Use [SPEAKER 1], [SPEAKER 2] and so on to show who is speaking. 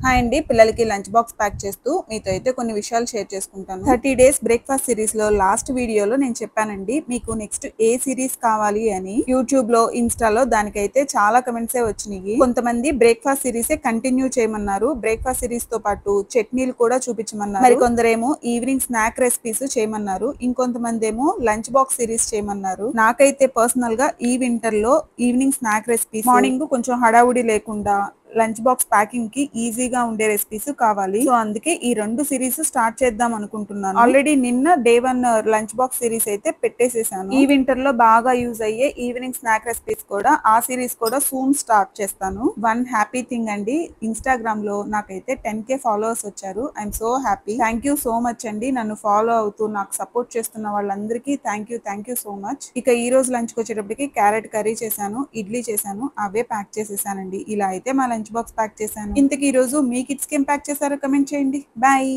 [SPEAKER 1] Hi అండి, పిల్లలకి lunch box pack చేస్తూ మీతో అయితే కొన్ని విషయాలు షేర్ చేసుకుంటాను. 30 డేస్ బ్రేక్ఫాస్ట్ సిరీస్ లో లాస్ట్ వీడియోలో నేను చెప్పానండి మీకు నెక్స్ట్ ఏ సిరీస్ కావాలి అని. యూట్యూబ్ లో, ఇన్స్టాలో దానికైతే చాలా కమెంట్సే వచ్చినాయి. కొంతమంది బ్రేక్ఫాస్ట్ సిరీస్ కంటిన్యూ చేయమన్నారు, బ్రేక్ఫాస్ట్ సిరీస్ తో పాటు చట్నీలు కూడా చూపించమన్నారు. మరి కొందరేమో ఈవినింగ్ స్నాక్ రెసిపీస్ చేయమన్నారు, ఇంకొంతమంది ఏమో లంచ్ బాక్స్ సిరీస్ చేయమన్నారు. నాకైతే పర్సనల్ గా ఈ వింటర్ లో ఈవినింగ్ స్నాక్ రెసిపీస్, మార్నింగ్ కొంచెం హడావుడి లేకుండా లంచ్ బాక్స్ ప్యాకింగ్ కి ఈజీగా ఉండే రెసిపీస్ కావాలి. సో అందుకే ఈ రెండు సిరీస్ స్టార్ట్ చేద్దాం అనుకుంటున్నాను. ఆల్రెడీ నిన్న డే 1 లంచ్ బాక్స్ సిరీస్ అయితే పెట్టేసేసాను. ఈ వింటర్ లో బాగా యూజ్ అయ్యే ఈవినింగ్ స్నాక్ రెసిపీస్ కూడా, ఆ సిరీస్ కూడా సూన్ స్టార్ట్ చేస్తాను. వన్ హ్యాపీ థింగ్ అండి, ఇన్స్టాగ్రామ్ లో నాకైతే 10K ఫాలోవర్స్ వచ్చారు. I'm so happy. Thank you so much అండి. నన్ను ఫాలో అవుతూ నాకు సపోర్ట్ చేస్తున్న వాళ్ళందరికీ థ్యాంక్ యూ సో మచ్. ఇక ఈ రోజు లంచ్ కి వచ్చేటప్పటికి క్యారెట్ కర్రీ చేశాను, ఇడ్లీ చేశాను, అవే ప్యాక్ చేసేసానండి. ఇలా అయితే మా లంచ్ బాక్స్ ప్యాక్ చేశాను. ఇంతకీ ఈ రోజు మీ కిడ్స్ కి ఏం ప్యాక్ చేశారో కమెంట్ చేయండి. బాయ్.